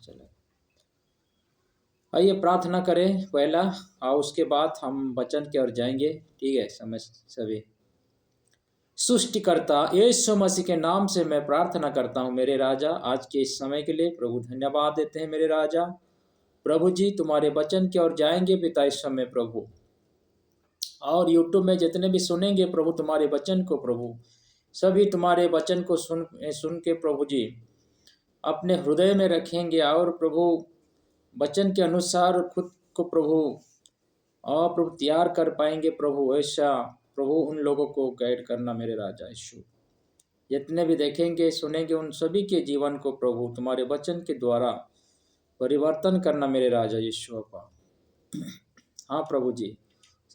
चलो आइए प्रार्थना करें पहला, और उसके बाद हम वचन की ओर जाएंगे। ठीक है, समझ सभी। सृष्टिकर्ता यीशु मसीह के नाम से मैं प्रार्थना करता हूँ मेरे राजा, आज के इस समय के लिए प्रभु धन्यवाद देते हैं मेरे राजा। प्रभु जी तुम्हारे वचन की ओर जाएंगे पिता इस समय प्रभु, और यूट्यूब में जितने भी सुनेंगे प्रभु तुम्हारे वचन को, प्रभु सभी तुम्हारे वचन को सुन के प्रभु जी अपने हृदय में रखेंगे, और प्रभु वचन के अनुसार खुद को प्रभु और प्रभु तैयार कर पाएंगे प्रभु। ऐसा प्रभु उन लोगों को गाइड करना मेरे राजा यीशु। जितने भी देखेंगे सुनेंगे उन सभी के जीवन को प्रभु तुम्हारे वचन के द्वारा परिवर्तन करना मेरे राजा यीशु अपा। हाँ प्रभु जी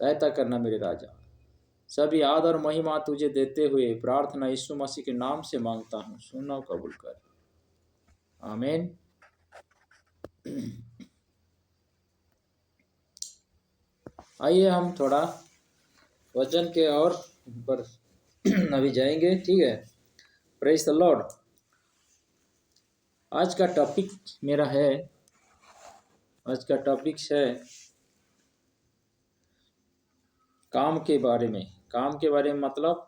सहायता करना मेरे राजा। सभी आदर महिमा तुझे देते हुए प्रार्थना यीशु मसीह के नाम से मांगता हूँ, सुनना कबूल कर, आमीन। आइए हम थोड़ा वचन के और पर अभी जाएंगे। ठीक है, प्रेज द लॉर्ड। आज का टॉपिक मेरा है, आज का टॉपिक है काम के बारे में। काम के बारे में मतलब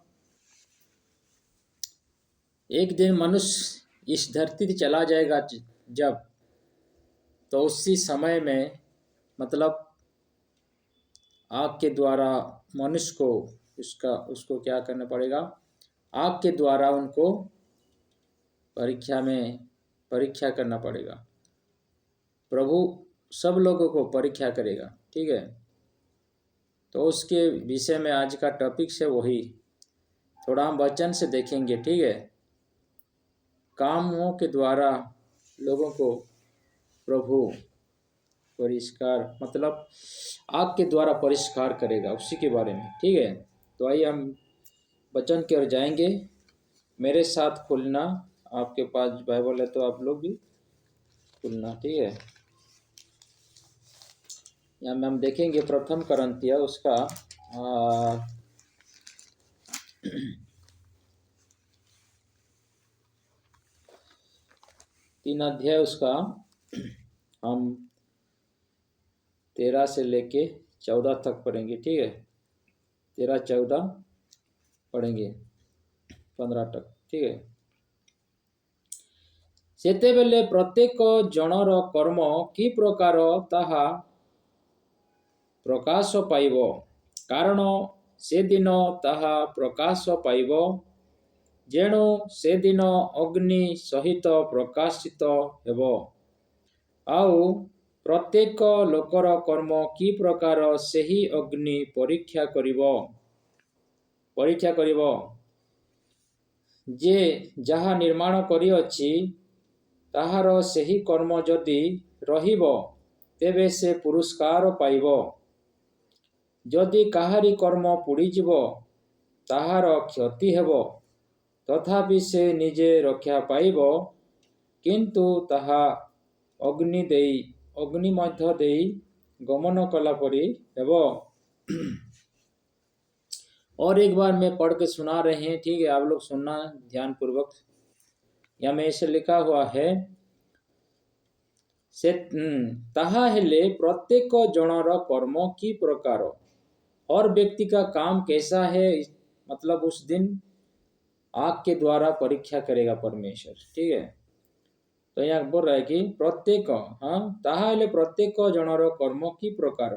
एक दिन मनुष्य इस धरती से चला जाएगा जब, तो उसी समय में मतलब आग के द्वारा मनुष्य को उसको क्या करना पड़ेगा, आग के द्वारा उनको परीक्षा करना पड़ेगा। प्रभु सब लोगों को परीक्षा करेगा। ठीक है, तो उसके विषय में आज का टॉपिक है, वही थोड़ा हम वचन से देखेंगे। ठीक है, कामों के द्वारा लोगों को प्रभु परिष्कार मतलब आग के द्वारा परिष्कार करेगा, उसी के बारे में। ठीक है, तो आइए हम वचन की ओर जाएंगे। मेरे साथ खुलना, आपके पास बाइबल है तो आप लोग भी खुलना। ठीक है, यहाँ में हम देखेंगे प्रथम करंथिय उसका 3 अध्याय उसका हम 13 से लेके 14 तक पढ़ेंगे। ठीक है, 13-14 पढ़ेंगे 15 तक। ठीक है, सेतेबेले प्रत्येक जनर कर्म कि प्रकार ताहा प्रकाश पाइब, कारण से दिन ताहा प्रकाश पाइब, जेणु से दिन अग्नि सहित प्रकाशित हेब। आउ प्रत्येक लोकर कर्म कि प्रकार सेही अग्नि परीक्षा करिब। जे जहा निर्माण करिअछि ताहार सेही कर्म जदि रहिब तेबे से पुरस्कार पाइब। जदि काहारी कर्म पुड़ीजिब ताहार क्षति हेब, तथापि से निजे रक्षा पाइब, किंतु ताहा अग्नि मध्य देई गमन कला परि हेब। और एक बार मैं पढ़ के सुना रहे हैं। ठीक है, आप लोग सुनना ध्यान पूर्वक। यहाँ में ऐसे लिखा हुआ है, ताहा हेले प्रत्येक जनर कर्म की प्रकार, और व्यक्ति का काम कैसा है, मतलब उस दिन आग के द्वारा परीक्षा करेगा परमेश्वर। ठीक है, तो यहाँ बोल रहा है कि प्रत्येक ताहा हेले प्रत्येक जनर कर्म की प्रकार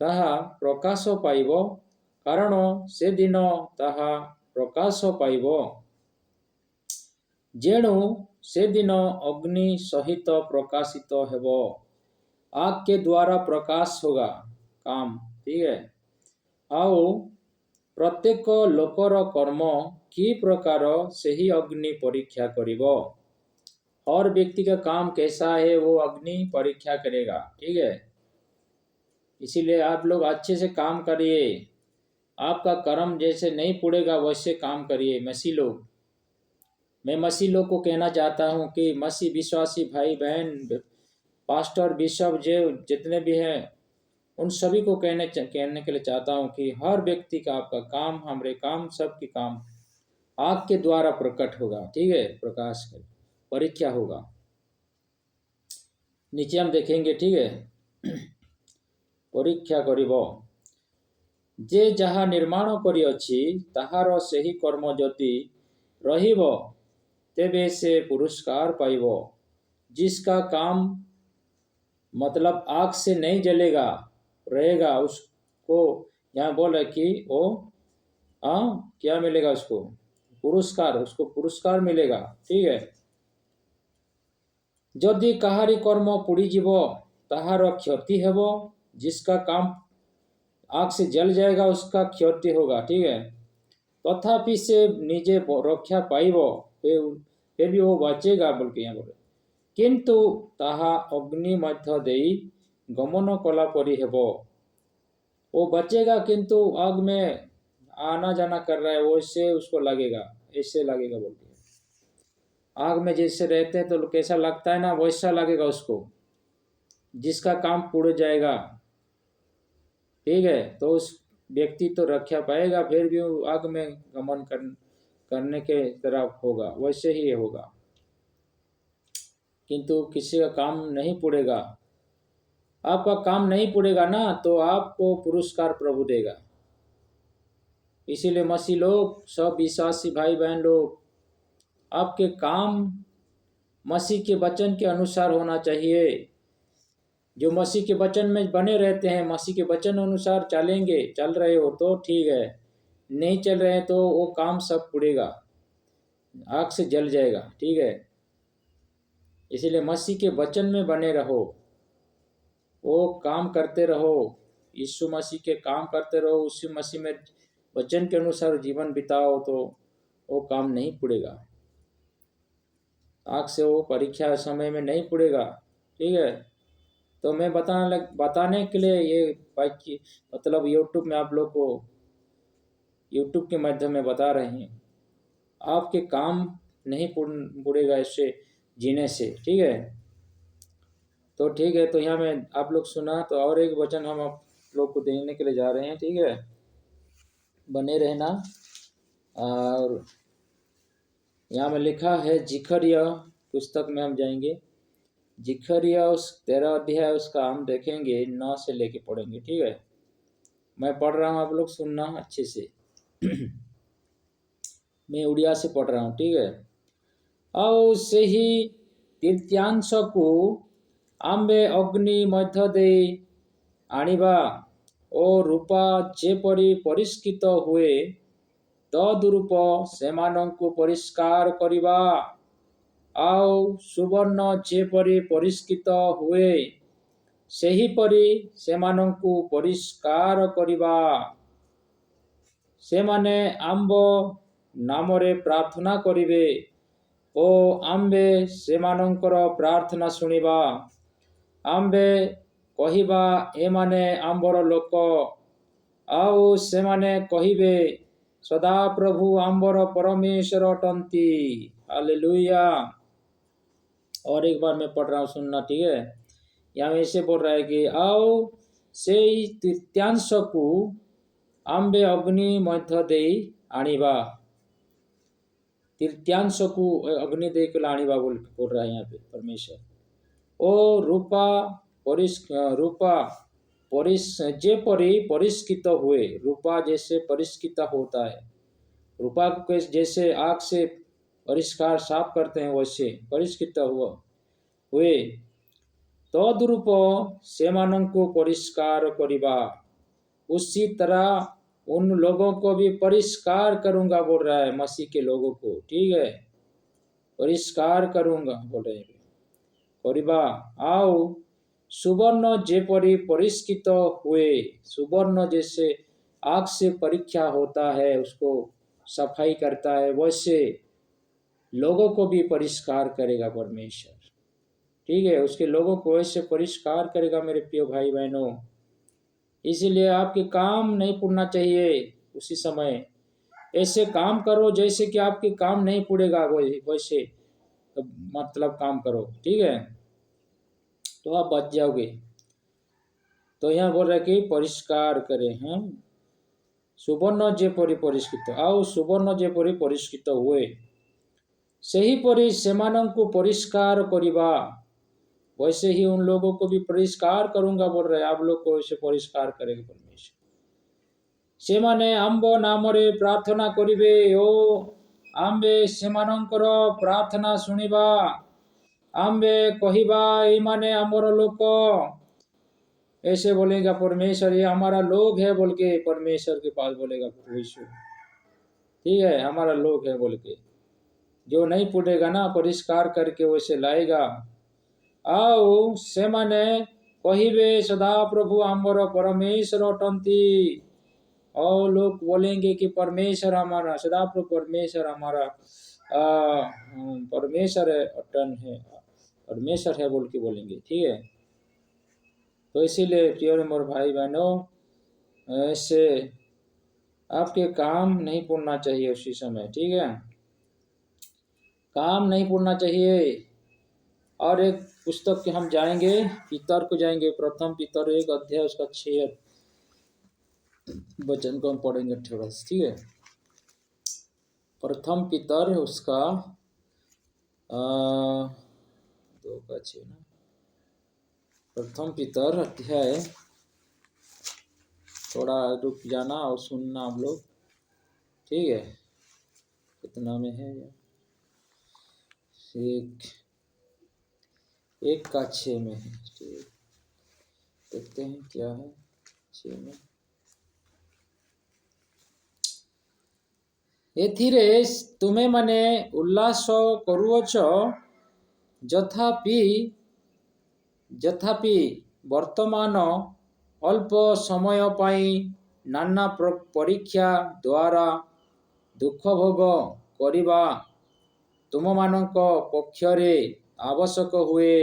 ताहा प्रकाश पाइब, कारण से दिन ताहा प्रकाश पाइब, जेणु से दिन अग्नि सहित प्रकाशित हेब। आग के द्वारा प्रकाश होगा काम। ठीक है, आओ प्रत्येक लोकर कर्म कि प्रकार से ही अग्नि परीक्षा करिब। और व्यक्ति का काम कैसा है वो अग्नि परीक्षा करेगा। ठीक है, इसीलिए आप लोग अच्छे से काम करिए। आपका कर्म जैसे नहीं पुड़ेगा वैसे काम करिए। मसीह लोग, मैं मसीह लोग को कहना चाहता हूँ कि मसीह विश्वासी भाई बहन, पास्टर, बिशप जितने भी हैं, उन सभी को कहने के लिए चाहता हूँ कि हर व्यक्ति का, आपका काम, हमारे काम, सबके काम आग के द्वारा प्रकट होगा। ठीक है, प्रकाश है, परीक्षा होगा। नीचे हम देखेंगे, ठीक है। परीक्षा करिब, जे जहा निर्माण करिअछि ताहार सेही कर्म जदि रहिब तेबे से पुरस्कार पाइब। जिसका काम मतलब आग से नहीं जलेगा रहेगा उसको यहाँ बोल रहा है कि वो क्या मिलेगा उसको? पुरस्कार, उसको पुरस्कार मिलेगा, ठीक है। जदि काहारी कर्म पुड़ीजीव ताहार क्षति हेब, जिसका काम आग से जल जाएगा उसका क्षति होगा, ठीक है। तथापि से निजे रक्षा पाइब, फिर भी वो बचेगा बोल के यहाँ बोले। किंतु ताहा अग्नि मध्य देई गमन कला परि हेब, वो बचेगा किंतु आग में आना जाना कर रहा है वैसे उसको लगेगा, ऐसे लगेगा बोल के। आग में जैसे रहते हैं तो कैसा लगता है ना, वैसा लगेगा उसको, जिसका काम पुड़ जाएगा, ठीक है। तो उस व्यक्ति तो रक्षा पाएगा, फिर भी आग में गमन करने के तरफ होगा, वैसे ही होगा। किंतु किसी का काम नहीं पुड़ेगा, आपका काम नहीं पुड़ेगा ना, तो आपको पुरस्कार प्रभु देगा। इसीलिए मसीह लोग, सब विश्वासी भाई बहन लोग, आपके काम मसीह के वचन के अनुसार होना चाहिए। जो मसीह के वचन में बने रहते हैं, मसीह के वचन अनुसार चलेंगे, चल रहे हो तो ठीक है, नहीं चल रहे हैं तो वो काम सब पुड़ेगा, आग से जल जाएगा, ठीक है। इसीलिए मसीह के वचन में बने रहो, वो काम करते रहो, यीशु मसीह के काम करते रहो, उसी मसीह में वचन के अनुसार जीवन बिताओ, तो वो काम नहीं पुड़ेगा, आग से वो परीक्षा समय में नहीं पुड़ेगा, ठीक है। तो मैं बताने के लिए ये मतलब यूट्यूब में आप लोग को यूट्यूब के माध्यम में बता रहे हैं, आपके काम नहीं पुड़ेगा इससे जीने से, ठीक है। तो ठीक है, तो यहाँ में आप लोग सुना, तो और एक वचन हम आप लोग को देने के लिए जा रहे हैं, ठीक है। बने रहना। और यहाँ में लिखा है जिखरिया पुस्तक में हम जाएंगे, जिखरिया उस 13 अध्याय उसका हम देखेंगे, 9 से लेके पढ़ेंगे, ठीक है। मैं पढ़ रहा हूँ, आप लोग सुनना अच्छे से। मैं उड़िया से पढ़ रहा हूँ, ठीक है। ଆଉ ସେହି ତୃତୀୟାଂଶକୁ ଆମ୍ଭେ ଅଗ୍ନି ମଧ୍ୟ ଦେଇ ଆଣିବା ଓ ରୂପା ଯେପରି ପରିଷ୍କୃତ ହୁଏ ତଦ୍ରୂପ ସେମାନଙ୍କୁ ପରିଷ୍କାର କରିବା, ଆଉ ସୁବର୍ଣ୍ଣ ଯେପରି ପରିଷ୍କୃତ ହୁଏ ସେହିପରି ସେମାନଙ୍କୁ ପରିଷ୍କାର କରିବା। ସେମାନେ ଆମ୍ଭ ନାମରେ ପ୍ରାର୍ଥନା କରିବେ ଓ ଆମ୍ଭେ ସେମାନଙ୍କର ପ୍ରାର୍ଥନା ଶୁଣିବା। ଆମ୍ଭେ କହିବା ଏମାନେ ଆମ୍ଭର ଲୋକ, ଆଉ ସେମାନେ କହିବେ ସଦାप्रଭୁ ଆମ୍ଭର परमेश्वर अटंती। हालेलुया। और एक बार मैं पढ़ रहा हूँ, सुनना, ठीक है। यहाँ में ऐसे बोल रहा है कि आओ से तृतीयांश को आम्बे अग्नि मध्य दे आनिबा, तृतीयांश को अग्नि दे के आनिबा बोल रहा है यहाँ पे परमेश्वर। ओ रूपा जेपरी परिष्कृत हुए, रूपा जैसे परिष्कृत होता है, रूपा को जैसे आग से परिष्कार साफ करते हैं वैसे परिष्कृत हुए तद्रूप सेमानंको परिष्कार करिबा, उसी तरह उन लोगों को भी परिष्कार करूंगा बोल रहा है, मसीह के लोगों को, ठीक है, परिष्कार करूंगा बोल रहे हैं। करिबा आओ सुवर्ण जेपरी परिष्कृत हुए, सुवर्ण जैसे आग से परीक्षा होता है, उसको सफाई करता है, वैसे लोगों को भी परिष्कार करेगा परमेश्वर, ठीक है। उसके लोगों को वैसे परिष्कार करेगा मेरे प्रिय भाई बहनों। इसीलिए आपके काम नहीं पुड़ना चाहिए उसी समय, ऐसे काम करो जैसे कि आपके काम नहीं पुड़ेगा वैसे तो मतलब काम करो, ठीक है, तो आप बच जाओगे। तो यहाँ बोल रहे कि परिष्कार करें हैं, सुवर्ण जेपरी परिष्कृत, आओ सुवर्ण जेपरी परिष्कृत हुए सेहीपरि सेमानंकु परिष्कार करिबा, वैसे ही उन लोगों को भी परिष्कार करूंगा बोल रहे। आप लोग को वैसे परिष्कार करेंगे परमेश्वर। सेमाने आम्ब नामरे प्रार्थना करिबे ओ आम्बे सेमानंकर प्रार्थना सुनिबा आम्बे कहिबा एमाने आमर लोक। ऐसे बोलेगा परमेश्वर, ये हमारा लोग है बोल के परमेश्वर के पास बोलेगा परमेश्वर। ठीक है, हमारा लोग है बोल के। जो नहीं पुड़ेगा ना परिष्कार करके वैसे लाएगा। आओ सेमाने कहिबे सदा प्रभु आम्बर परमेश्वर अटंती। और लोग बोलेंगे कि परमेश्वर हमारा, सदा प्रभु परमेश्वर हमारा परमेश्वर है, अटन है, परमेश्वर है बोल के बोलेंगे। ठीक है, तो इसीलिए प्रिय मोर भाई बहनों, ऐसे आपके काम नहीं पूरना चाहिए उसी समय। ठीक है, काम नहीं पूरना चाहिए। और एक पुस्तक के हम जाएंगे, पितर को जाएंगे, प्रथम पितर 1 अध्याय उसका 6 वचन को हम पढ़ेंगे थोड़ा सा। ठीक है, प्रथम पितर उसका 2 का 6 ना, प्रथम पितर अध्याय, थोड़ा रुक जाना और सुनना आप लोग। ठीक है, कितना में है यार, 1 का 6 में है। ठीक, देखते हैं क्या है 6 में। एथिरे तुमे माने उल्लास करुअछ, ଯଥାପି ବର୍ତ୍ତମାନ ଅଳ୍ପ ସମୟ ପାଇଁ ନାନା ପରୀକ୍ଷା ଦ୍ୱାରା ଦୁଃଖ ଭୋଗ କରିବା ତୁମମାନଙ୍କ ପକ୍ଷରେ ଆବଶ୍ୟକ ହୁଏ।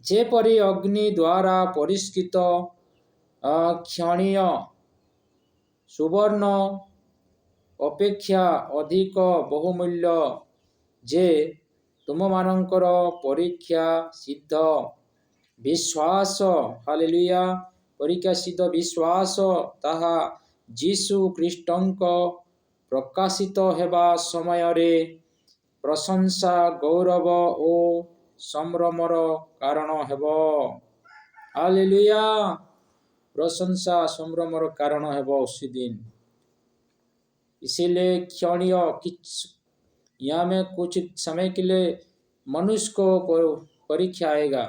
ଯେପରି ଅଗ୍ନି ଦ୍ୱାରା ପରିଷ୍କୃତ କ୍ଷଣୀୟ ସୁବର୍ଣ୍ଣ ଅପେକ୍ଷା ଅଧିକ ବହୁମୂଲ୍ୟ ଯେ ତୁମମାନଙ୍କର ପରୀକ୍ଷା ସିଦ୍ଧ ବିଶ୍ୱାସ, ହାଲେଲୁୟା, ପରୀକ୍ଷା ସିଦ୍ଧ ବିଶ୍ୱାସ ତାହା ଯୀଶୁ ଖ୍ରୀଷ୍ଟଙ୍କ ପ୍ରକାଶିତ ହେବା ସମୟରେ ପ୍ରଶଂସା, ଗୌରବ ଓ ସମ୍ଭ୍ରମର କାରଣ ହେବ। हालेलुया, प्रशंसा संभ्रमर कारण है उसी दिन। इसीलिए क्षणीय यहाँ में कुछ समय के लिए मनुष्य को परीक्षा आएगा,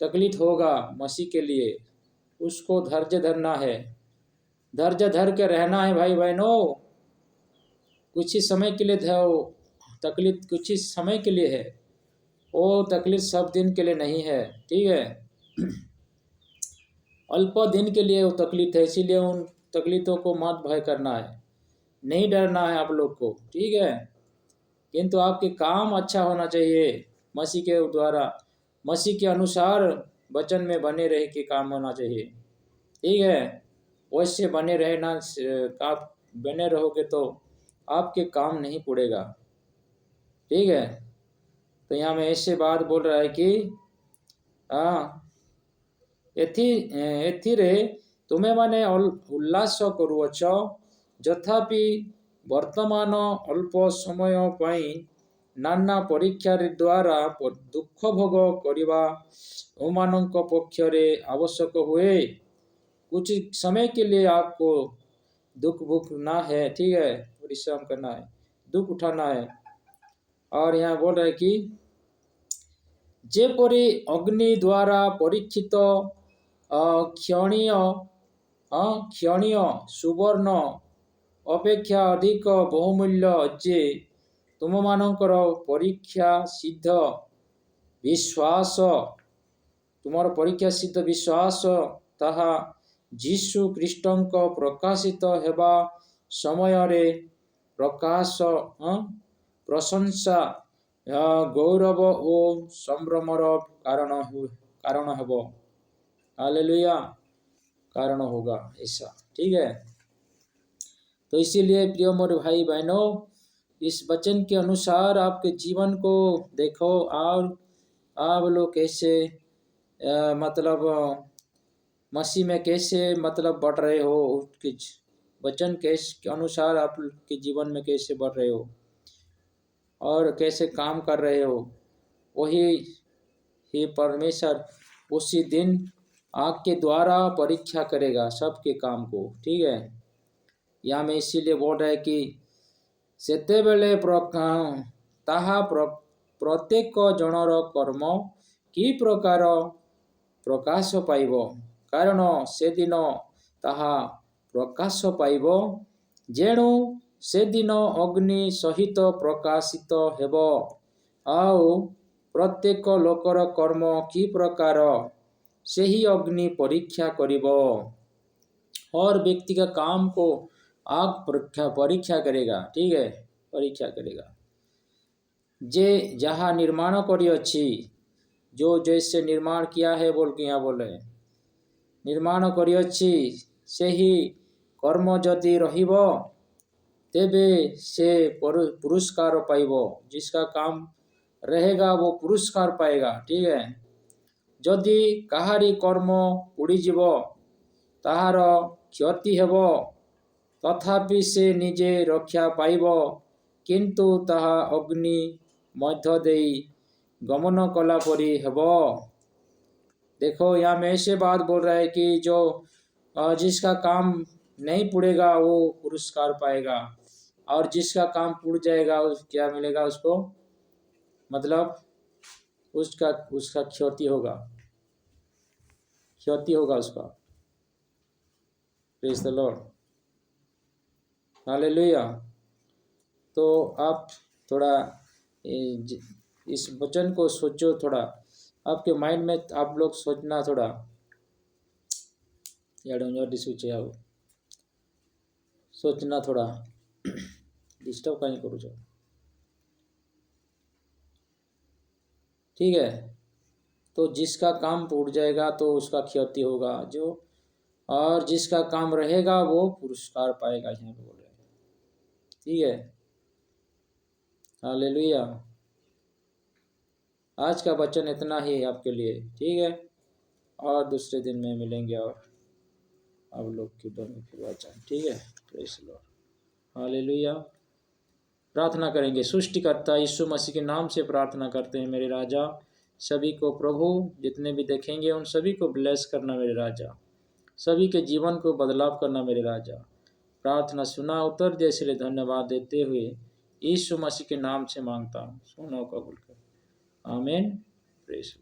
तकलीफ होगा मसीह के लिए। उसको धैर्य धरना है, धैर्य धर के रहना है भाई बहनों। कुछ ही समय के लिए तकलीफ कुछ ही समय के लिए है, वो तकलीफ सब दिन के लिए नहीं है। ठीक है, अल्प दिन के लिए वो तकलीफ है, इसीलिए उन तकलीफों को मत भय करना है, नहीं डरना है आप लोग को। ठीक है, किंतु आपके काम अच्छा होना चाहिए, मसीह के द्वारा, मसीह के अनुसार वचन में बने रह के काम होना चाहिए। ठीक है, वैसे बने रहना, आप बने रहोगे तो आपके काम नहीं पड़ेगा। ठीक है, तो यहाँ में ऐसे बात बोल रहा है कि एथिरे तुमे माने उल्लास करुअछ, ଯଥାପି ବର୍ତ୍ତମାନ ଅଳ୍ପ ସମୟ ପାଇଁ ନାନା ପରୀକ୍ଷା ଦ୍ୱାରା ଦୁଃଖ ଭୋଗ କରିବା ତୁମମାନଙ୍କ ପକ୍ଷରେ आवश्यक हुए। कुछ समय के लिए आपको दुख भोगना है। ठीक है, परिश्रम करना है, दुख उठाना है। और यहाँ बोल रहा है कि जेपरि अग्नि द्वारा परीक्षित क्षणीय सुवर्ण अपेक्षा अधिक बहुमूल्य जे तुमମାନଙ୍କର परीक्षा सिद्ध विश्वास, तुमर परीक्षा सिद्ध विश्वास ताहा ଯୀଶୁ ଖ୍ରୀଷ୍ଟଙ୍କ ପ୍ରକାଶିତ ହେବା ସମୟରେ ପ୍ରଶଂସା, ଗୌରବ ଓ ସମ୍ଭ୍ରମର कारण ହେବ। हालेलुया, कारण होगा ऐसा। ठीक है, तो इसीलिए प्रिय मोर भाई बहनों, इस वचन के अनुसार आपके जीवन को देखो और आप लोग कैसे मतलब मसीह में कैसे मतलब बढ़ रहे हो, कुछ वचन के अनुसार आपके जीवन में कैसे बढ़ रहे हो और कैसे काम कर रहे हो, वही ही परमेश्वर उसी दिन आग के द्वारा परीक्षा करेगा सबके काम को। ठीक है, यहाँ में इसीलिए बोल रहा है कि सेतेबेले ताहा प्रत्येक जनर कर्म कि प्रकार प्रकाश पाइब, कारण से दिन ताहा प्रकाश पाइब, जेणु से दिन अग्नि सहित प्रकाशित हेब। आउ प्रत्येक लोकर कर्म कि प्रकार से ही अग्नि परीक्षा करिब। और व्यक्ति का काम को आग परीक्षा करेगा। ठीक है, परीक्षा करेगा। जे जहाँ निर्माण करी अच्छी, जो जैसे निर्माण किया है बोल के यहाँ बोले, निर्माण करी अच्छी से ही कर्म जदि रहिब तेबे से पुरस्कार पाइब। जिसका काम रहेगा वो पुरस्कार पाएगा। ठीक है, जदि काहारी कर्म उड़ीजीव ताहार क्षति हेब, तथापि से निजे रक्षा पाइब, किंतु ताहा अग्नि मध्य देई गमन कला परी हेब। देखो यहाँ में ऐसे बात बोल रहा है कि जो जिसका काम नहीं पुड़ेगा वो पुरस्कार पाएगा, और जिसका काम पुड़ जाएगा क्या मिलेगा उसको, मतलब उसका क्षति होगा, क्षति होगा उसका। Praise the Lord, hallelujah. तो आप थोड़ा इस वचन को सोचो, थोड़ा आपके माइंड में आप लोग सोचना, थोड़ा सोचना, थोड़ा डिस्टर्ब कहीं करो जो। ठीक है, तो जिसका काम टूट जाएगा तो उसका क्षति होगा, जो और जिसका काम रहेगा वो पुरस्कार पाएगा, यहाँ पे बोल रहे हैं। ठीक है, हालेलुया। आज का वचन इतना ही आपके लिए। ठीक है, और दूसरे दिन में मिलेंगे और आप लोग की दोनों की वचन। ठीक है, प्रेज द लॉर्ड, हालेलुया। प्रार्थना करेंगे। सृष्टिकर्ता यीशु मसीह के नाम से प्रार्थना करते हैं मेरे राजा, सभी को प्रभु जितने भी देखेंगे उन सभी को ब्लेस करना मेरे राजा, सभी के जीवन को बदलाव करना मेरे राजा। प्रार्थना सुना, उत्तर दे, इसलिए धन्यवाद देते हुए यीशु मसीह के नाम से मांगता हूँ, सुनो कबूल कर, आमीन। प्रेज।